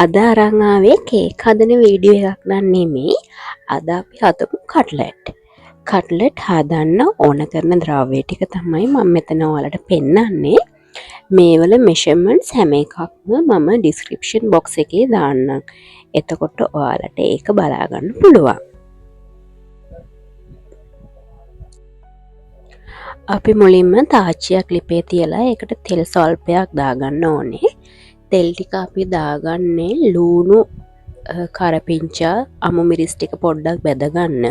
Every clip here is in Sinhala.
අද අරන් ආවේ කේක් හදන වීඩියෝ එකක් නම් නෙමෙයි. අද අපි හදමු කට්ලට්. කට්ලට් හදන්න ඕන කරන ද්‍රව්‍ය ටික තමයි මම මෙතන ඔයාලට පෙන්නන්නේ. මේවල මෙෂර්මන්ට්ස් හැම එකක්ම මම ඩිස්ක්‍රිප්ෂන් බොක්ස් එකේ දාන්නම්. එතකොට ඔයාලට ඒක බලා ගන්න පුළුවන්. අපි මුලින්ම තාච්චියක් ලිපේ තියලා ඒකට තෙල් ස්වල්පයක් දාගන්න ඕනේ. තෙල් ටික අපි දාගන්නේ ලූණු කරපිංචා අමු මිරිස් ටික පොඩ්ඩක් බැදගන්න.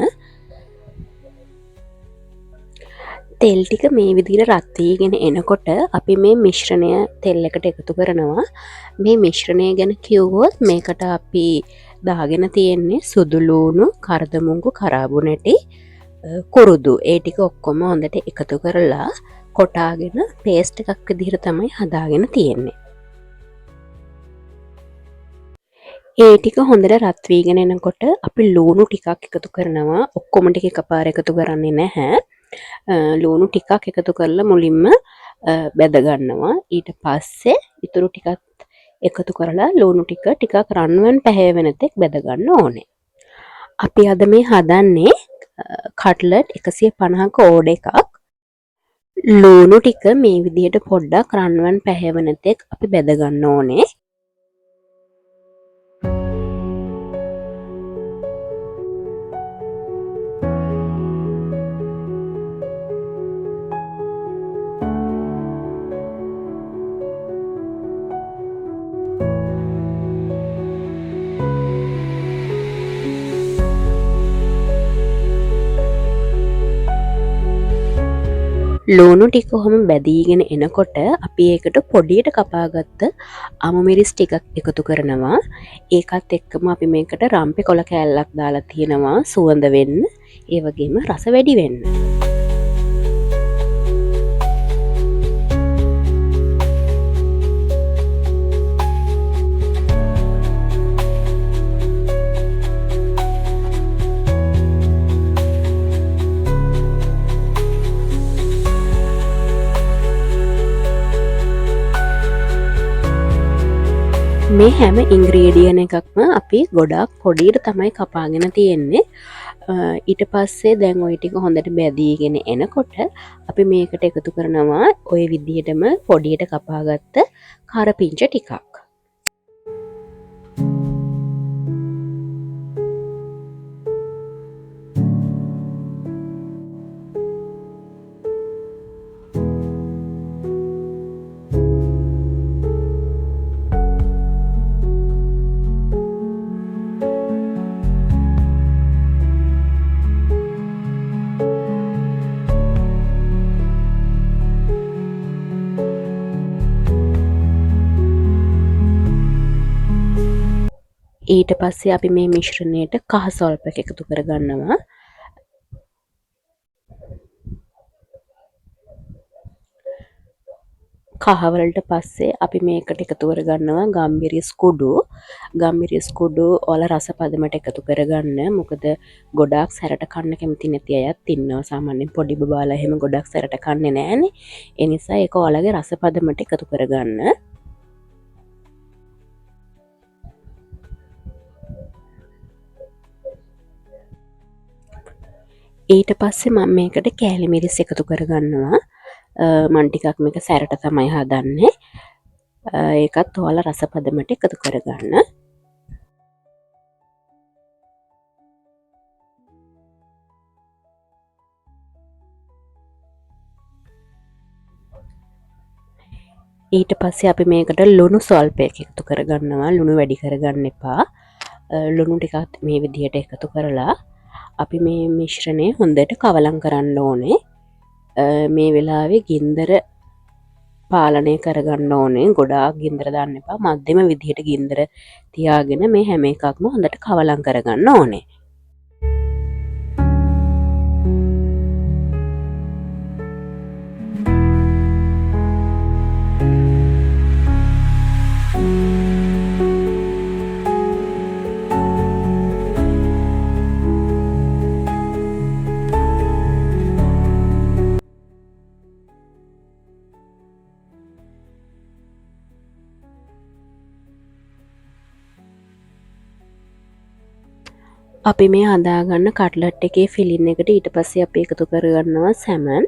තෙල් ටික මේ විදිහට රත් වීගෙන එනකොට අපි මේ මිශ්‍රණය තෙල් එකට එකතු කරනවා. මේ මිශ්‍රණය ගැන කිව්වොත් මේකට අපි දාගෙන තියෙන්නේ සුදු ලූණු, කරදමුංගු, කරාබුනැටි, කුරුදු. ඒ ටික ඔක්කොම හොඳට එකතු කරලා කොටාගෙන පේස්ට් එකක් විදිහට තමයි හදාගෙන තියෙන්නේ. ඒ ටික හොඳට රත් වීගෙන එනකොට අපි ලූණු ටිකක් එකතු කරනවා. ඔක්කොම ටික එකපාර එකතු කරන්නේ නැහැ. ලූණු ටිකක් එකතු කරලා මුලින්ම බැද ගන්නවා. ඊට පස්සේ ඉතුරු ටිකත් එකතු කරලා ලූණු ටිකක් රන්වන් පැහැවෙන තෙක් බැද ගන්න ඕනේ. අපි අද මේ හදන්නේ කට්ලට් 150ක ඕඩ එකක්. ලූණු ටික මේ විදිහට පොඩ්ඩක් රන්වන් පැහැවෙන තෙක් අපි බැද ගන්න ඕනේ. ලූණු ටික කොහොම බැදීගෙන එනකොට අපි ඒකට පොඩියට කපාගත්ත අමු මිරිස් ටිකක් එකතු කරනවා. ඒකත් එක්කම අපි මේකට රම්පෙ කොළ කෑල්ලක් දාලා තියෙනවා සුවඳ වෙන්න, ඒ වගේම රස වැඩි වෙන්න. මේ හැම ඉන්ග්‍රීඩියන එකක්ම අපි ගොඩක් පොඩියට තමයි කපාගෙන තියෙන්නේ. ඊට පස්සේ දැන් ඔය ටික හොඳට බැදීගෙන එනකොට අපි මේකට එකතු කරනවා ඔය විදිහටම පොඩියට කපාගත්ත කරපිංච ටිකක්. ඊට පස්සේ අපි මේ මිශ්‍රණයට කහ සොල්පක එකතු කරගන්නවා. කහවලට පස්සේ අපි මේකට එකතු කරගන්නවා ගම්මිරිස් කුඩු. ගම්මිරිස් කුඩු ඔයාලා රස පදමට එකතු කරගන්න. මොකද ගොඩාක් සැරට කන්න කැමති නැති අයත් ඉන්නවා. සාමාන්‍යයෙන් පොඩි බබාලා එහෙම ගොඩක් සැරට කන්නේ නැහනේ. ඒ නිසා ඒක ඔයාලගේ රස පදමට එකතු කරගන්න. ඊට පස්සේ මම මේකට කෑලි මිරිස් එකතු කරගන්නවා. මම ටිකක් මේක සැරට තමයි හදන්නේ. ඒකත් ඔයාලා රස පදමට එකතු කරගන්න. ඊට පස්සේ අපි මේකට ලුණු ස්වල්පයක් එකතු කරගන්නවා. ලුණු වැඩි කරගන්න එපා. ලුණු ටිකක් මේ විදිහට එකතු කරලා අපි මේ මිශ්‍රණය හොඳට කවලම් කරන්න ඕනේ. මේ වෙලාවේ ගින්දර පාලනය කරගන්න ඕනේ. ගොඩාක් ගින්දර දාන්න එපා. මධ්‍යම විදිහට ගින්දර තියාගෙන මේ හැම එකක්ම හොඳට කවලම් කරගන්න ඕනේ. අපි මේ හදාගන්න කට්ලට් එකේ ෆිලින් එකට ඊට පස්සේ අපි එකතු කරගන්නවා සැමන්.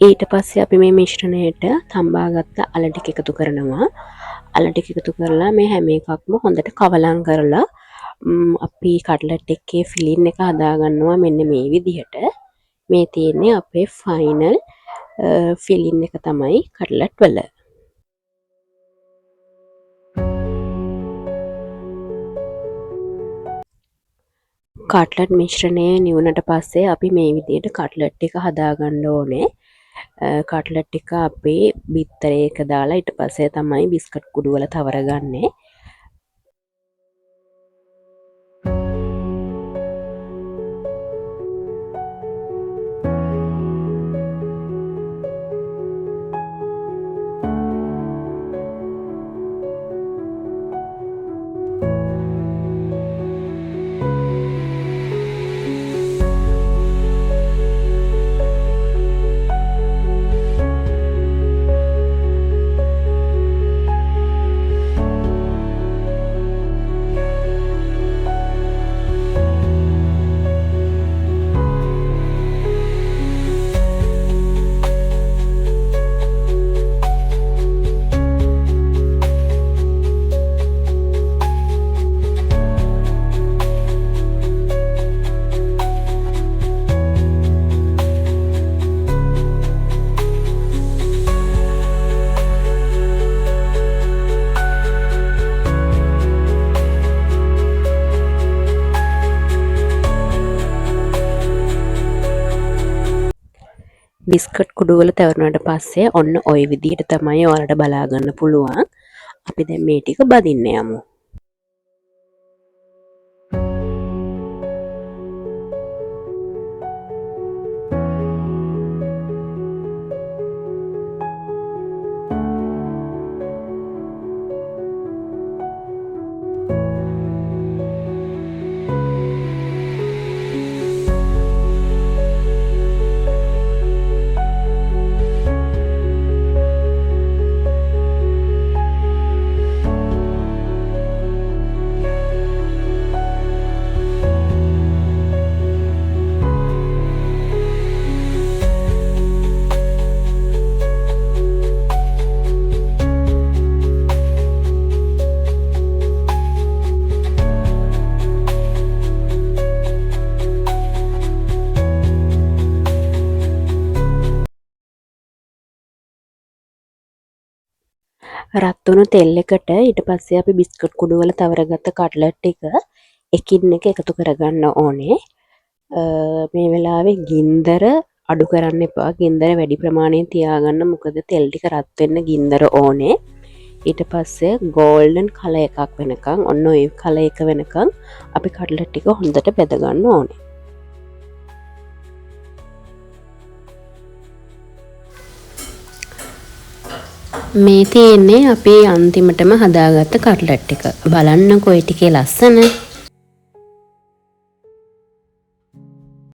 ඊට පස්සේ අපි මේ මිශ්‍රණයට තම්බාගත්ත අල ටික එකතු කරනවා. අල ටික එකතු කරලා මේ හැම එකක්ම හොඳට කවලම් කරලා අපි කට්ලට් එකේ ෆිලින් එක හදාගන්නවා මෙන්න මේ විදිහට. මේ තියෙන්නේ අපේ ෆයිනල් ෆිලින් එක තමයි කට්ලට් වල. කට්ලට් මිශ්‍රණය නිවුණට පස්සේ අපි මේ විදිහට කට්ලට් එක හදාගන්න ඕනේ. කට්ලට් එක අපේ බිත්තරයක දාලා ඊට පස්සේ තමයි බිස්කට් කුඩු වල තවරගන්නේ. බිස්කට් කුඩුවල තවරුණාට පස්සේ ඔන්න ওই විදිහට තමයි ඔයාලට බලා ගන්න පුළුවන්. අපි දැන් මේ ටික බදින්න යමු. රත් වුණු තෙල් එකට ඊට පස්සේ අපි බිස්කට් කුඩු වල තවරගත්ත කට්ලට් එක එකින් එක එකතු කරගන්න ඕනේ. මේ වෙලාවේ ගින්දර අඩු කරන්න එපා. ගින්දර වැඩි ප්‍රමාණයෙන් තියාගන්න. මොකද තෙල් ටික රත් වෙන්න ගින්දර ඕනේ. ඊට පස්සේ ගෝල්ඩන් කලර් එකක් වෙනකන් ඔන්න ඔය කලර් එක වෙනකන් අපි කට්ලට් ටික හොඳට බෙද ගන්න ඕනේ. මේ තියෙන්නේ අපි අන්තිමටම හදාගත්ත කට්ලට් එක. බලන්නකෝ ඒ ටිකේ ලස්සන.